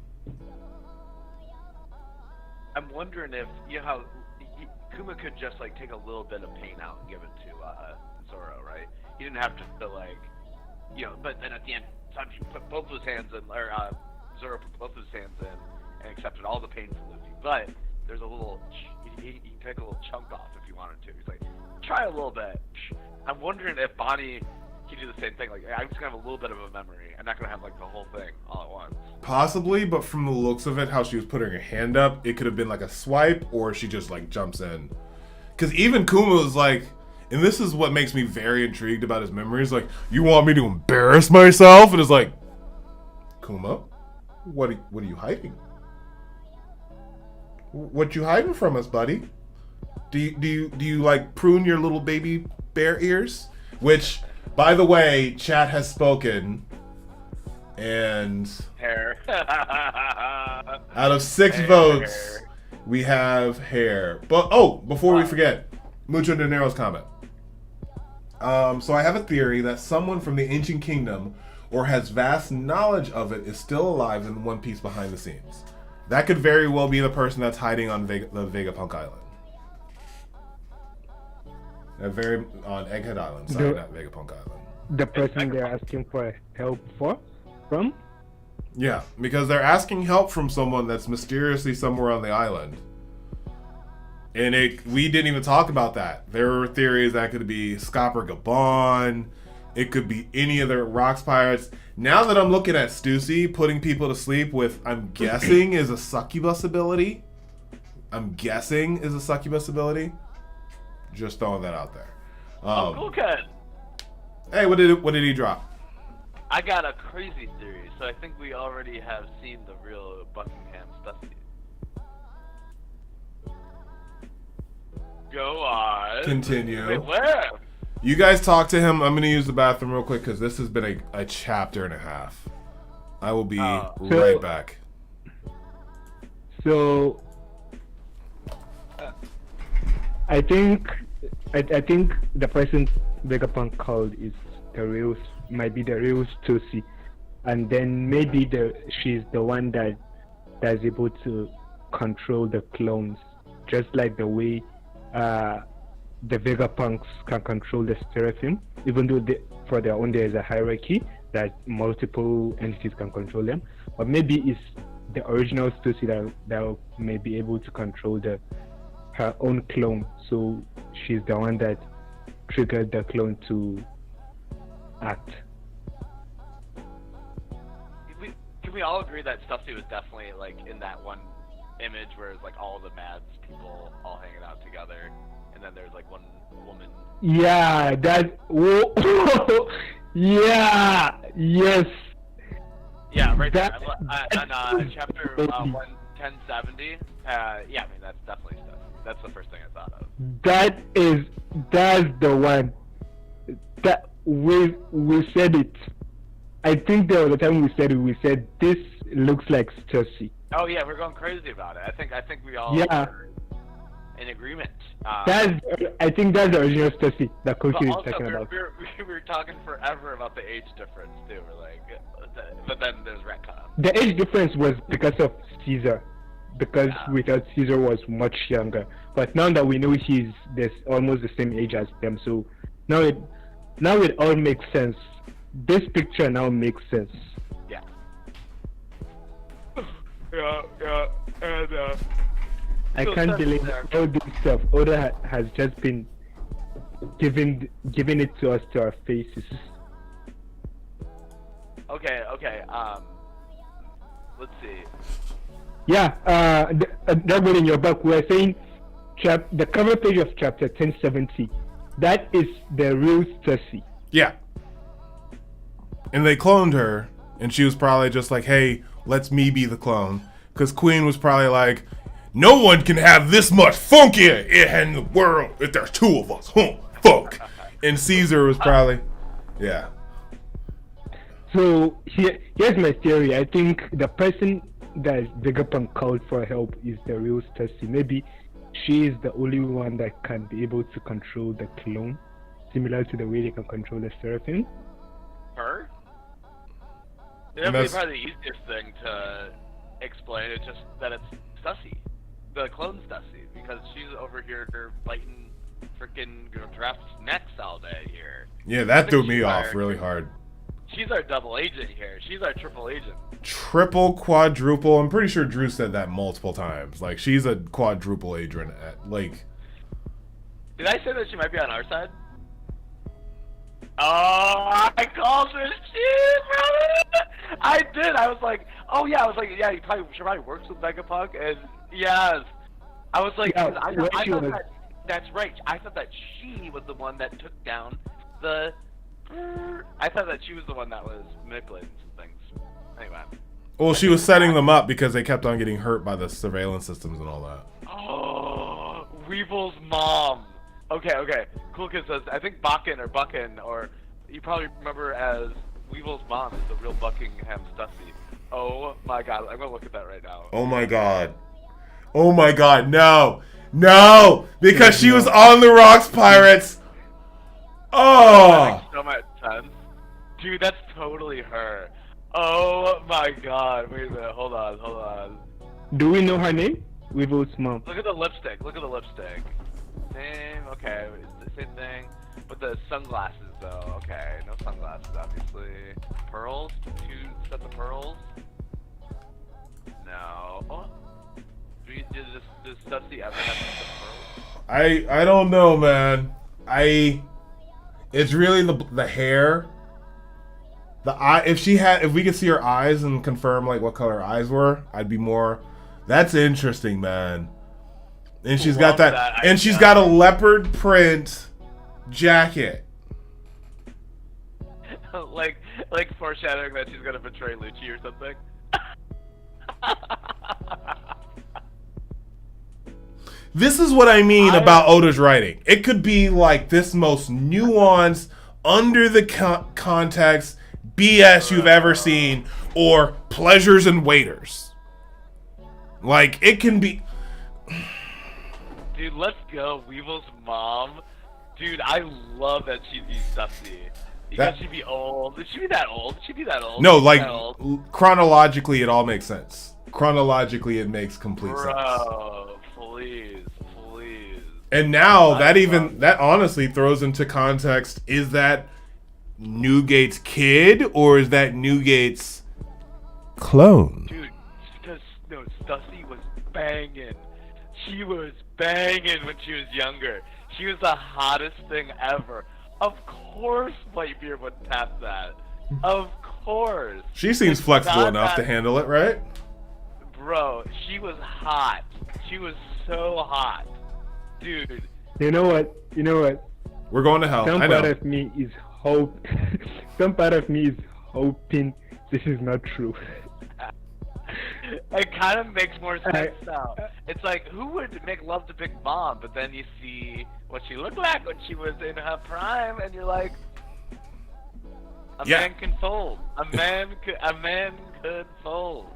I'm wondering if, how Kuma could just like take a little bit of pain out and give it to Zoro, right? He didn't have to like, but then at the end, sometimes he put both of his hands in, or Zoro put both of his hands in and accepted all the pain from Luffy. But there's a little, he can take a little chunk off if he wanted to. He's like, try a little bit. I'm wondering if Bonnie could do the same thing. Like, I'm just gonna have a little bit of a memory. I'm not gonna have like the whole thing all at once. Possibly, but from the looks of it, how she was putting her hand up, it could have been like a swipe, or she just like jumps in. Because even Kuma was like, and this is what makes me very intrigued about his memories. Like, you want me to embarrass myself? And it's like, Kuma, what are you hiding? What you hiding from us, buddy? Do you like prune your little baby bear ears? Which, by the way, chat has spoken, and hair. Out of 6 votes, we have hair. But before we forget, Mucho Dinero's comment. So I have a theory that someone from the ancient kingdom or has vast knowledge of it is still alive in One Piece behind the scenes. That could very well be the person that's hiding on the Vegapunk Island. On Egghead Island, sorry, not Vegapunk Island. The person they're asking for help from? Yeah, because they're asking help from someone that's mysteriously somewhere on the island. And we didn't even talk about that. There were theories that could be Scopper Gabon. It could be any of the Rocks Pirates. Now that I'm looking at Stussy putting people to sleep with, I'm guessing, is a succubus ability. Just throwing that out there. Cool cut. Hey, what did he drop? I got a crazy theory. So I think we already have seen the real Buckingham Stussy. Go on. Continue. Wait, where? You guys talk to him. I'm going to use the bathroom real quick because this has been a chapter and a half. I will be right back. So, I think the person Vegapunk called might be the real Stussy, and then maybe she's the one that's able to control the clones, just like the way the Vegapunks can control the Seraphim, even though for their own there is a hierarchy that multiple entities can control them. But maybe it's the original Stussy that may be able to control her own clone. So she's the one that triggered the clone to act. Can we all agree that Stussy was definitely like in that one image where it's like all the Mads people all hanging out together, and then there's like one woman. Yeah, that. Whoa. Yeah. Yes. Yeah, right That- there. On chapter 1070. Yeah, I mean that's definitely stuff. That's the first thing I thought of. That's the one. That we said it. I think there was a time we said this looks like Stussy. Oh yeah, we're going crazy about it. I think we all Yeah. are in agreement. I think that's the original Stussy that but Koki is also talking we about. were talking forever about the age difference too. We're like, but then there's retcon. The age difference was because of Caesar. Because we thought Caesar was much younger. But now that we know he's almost the same age as them, so now it all makes sense. This picture now makes sense. Yeah. Yeah, and I so can't that's believe there. all this stuff. Oda has just been giving it to us to our faces. Okay. Let's see. Yeah, that one in your book, we're saying the cover page of chapter 1070. That is the real Stussy. Yeah. And they cloned her, and she was probably just like, hey, let's me be the clone. Because Queen was probably like, no one can have this much funk in the world if there's two of us. Funk. And Caesar was probably, yeah. So here's my theory. I think the person that Vegapunk called for help is the real Stussy. Maybe she is the only one that can be able to control the clone, similar to the way they can control the Seraphim. Her? That would be probably the easiest thing to explain. It's just that it's Stussy, the clone Stussy, because she's over here biting freaking Giraffe's necks all day here. Yeah, that threw me off really hard. She's our double agent here. She's our triple agent. Triple, quadruple. I'm pretty sure Drew said that multiple times. Like, she's a quadruple agent. Like, did I say that she might be on our side? Oh, I called this shit, brother! I did. I was like, oh yeah. I was like, yeah. She probably works with Vegapunk, and yes. I was like, Yeah, I thought that's right. I thought that she was the one that took down the. I thought that she was the one that was manipulating some things. Anyway. well, she was setting them up because they kept on getting hurt by the surveillance systems and all that. Oh, Weevil's mom. Okay. Cool Kid says, I think Buckin, or you probably remember as Weevil's mom is the real Buckingham Stussy. Oh my god, I'm gonna look at that right now. Oh my god. Oh my god, no! No! Because she was on the Rocks Pirates! Oh! That makes so much sense. Dude, that's totally her. Oh my god, wait a minute, hold on. Do we know her name? Weevil's mom. Look at the lipstick. Same, okay, it's the same thing. But the sunglasses, though, okay, no sunglasses, obviously. Pearls? 2 sets of pearls? No. Oh. Does Stussy ever have sets of pearls? I don't know, man. It's really the hair. The eye. If we could see her eyes and confirm like what color her eyes were, I'd be more. That's interesting, man. And she's got that. And she's got a leopard print jacket. like foreshadowing that she's gonna betray Lucci or something. This is what I mean about Oda's writing. It could be like this most nuanced, under the context BS you've ever seen, or Pleasures and Waiters. Like, it can be... Dude, let's go. Weevil's mom. Dude, I love that she'd be Stussy. Because she'd be old. Should she be that old? No, like, chronologically, it all makes sense. Chronologically, it makes complete sense. Bro, please. And now, that honestly throws into context, is that Newgate's kid, or is that Newgate's clone? Dude, Stussy was banging. She was banging when she was younger. She was the hottest thing ever. Of course Whitebeard would tap that. Of course. She seems flexible enough to handle it, right? Bro, she was hot. She was so hot. Dude. You know what? We're going to hell. Some I know. part of me is Some part of me is hoping this is not true. It kind of makes more sense now. It's like, who would make love to Big Mom? But then you see what she looked like when she was in her prime, and you're like, a man can fold. A man could fold.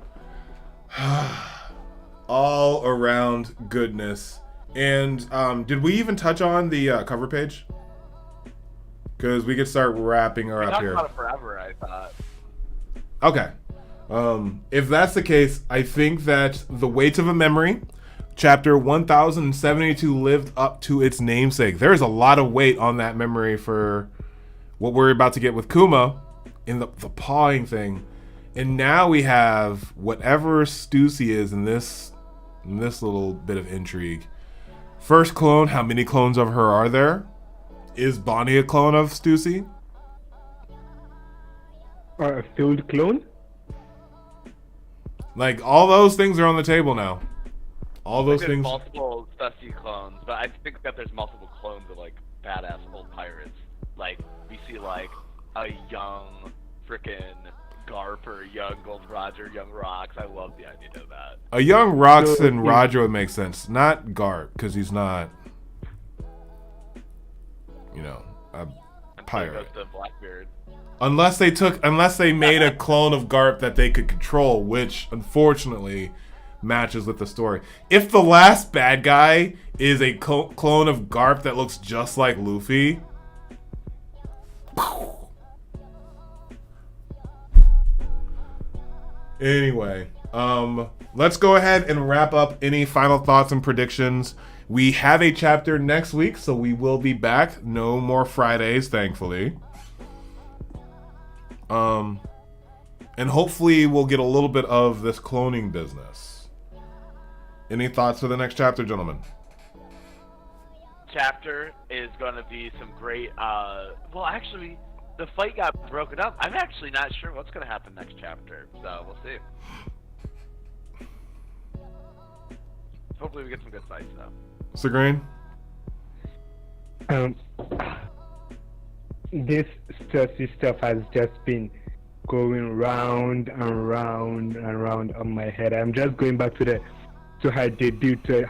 All around goodness. And did we even touch on the cover page? Because we could start wrapping her up here. We talked about it forever, I thought. Okay. If that's the case, I think that The Weight of a Memory, chapter 1072, lived up to its namesake. There's a lot of weight on that memory for what we're about to get with Kuma in the pawing thing. And now we have whatever Stussy is in this little bit of intrigue. First clone, how many clones of her are there? Is Bonnie a clone of Stussy? Or a field clone? Like, all those things are on the table now. All those there's things. Multiple Stussy clones, but I think that there's multiple clones of like badass old pirates. Like we see like a young frickin' Garp or young Gold Roger, young Rocks. I love the idea of that. A young Rox and Roger would make sense. Not Garp, because he's not, a pirate. The Blackbeard. Unless they made a clone of Garp that they could control, which unfortunately matches with the story. If the last bad guy is a clone of Garp that looks just like Luffy, anyway, let's go ahead and wrap up any final thoughts and predictions. We have a chapter next week, so we will be back. No more Fridays, thankfully. And hopefully we'll get a little bit of this cloning business. Any thoughts for the next chapter, gentlemen? Chapter is going to be some great, well, actually, the fight got broken up. I'm actually not sure what's going to happen next chapter, so we'll see. Hopefully we get some good fights, though. Sagreen? This Stussy stuff has just been going round and round and round on my head. I'm just going back to her debut, to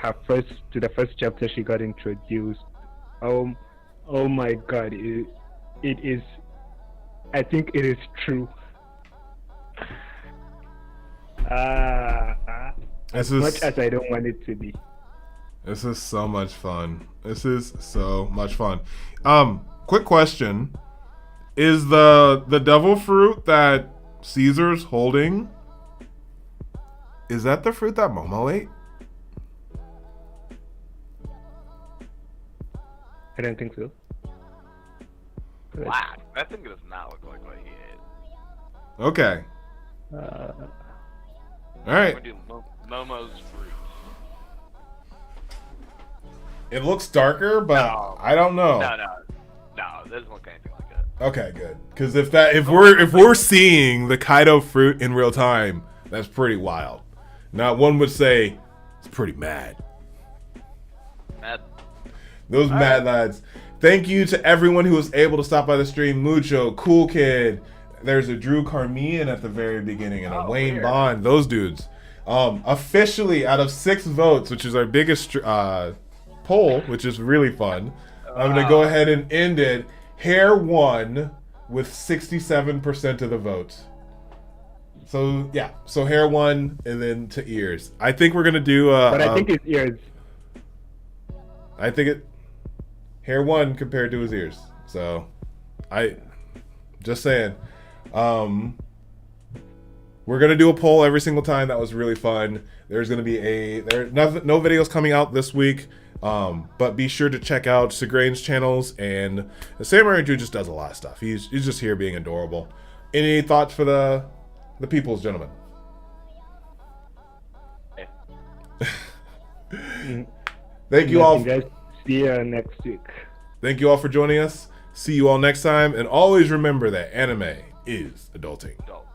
the first chapter she got introduced. Oh my God! It is. I think it is true. As much as I don't want it to be. This is so much fun. Quick question. Is the devil fruit that Caesar's holding, is that the fruit that Momo ate? I don't think so. Black. That thing does not look like what he ate. Okay. Alright. We're doing Momo's fruit. It looks darker, but No. I don't know. No, it doesn't look anything like that. Okay, good. Because if we're seeing the Kaido fruit in real time, that's pretty wild. Now one would say it's pretty mad. Mad. Those All mad right. lads. Thank you to everyone who was able to stop by the stream. Mucho, Cool Kid. There's a Drew Carmean at the very beginning and a Wayne weird. Bond. Those dudes. Officially, out of 6 votes, which is our biggest poll, which is really fun, I'm going to go ahead and end it. Hair won with 67% of the votes. So, yeah. So, Hair won, and then to Ears. I think we're going to do... but I think it's Ears. I think Hair won compared to his ears. So, just saying. We're going to do a poll every single time. That was really fun. There's going to be no videos coming out this week. But be sure to check out Segrain's channels, and the Samurai Dude just does a lot of stuff. He's just here being adorable. Any thoughts for the peoples, gentlemen? Thank you all. Guys. See you next week. Thank you all for joining us. See you all next time, and always remember that anime is adulting. Dope.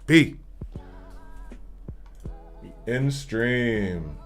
Peace. In stream.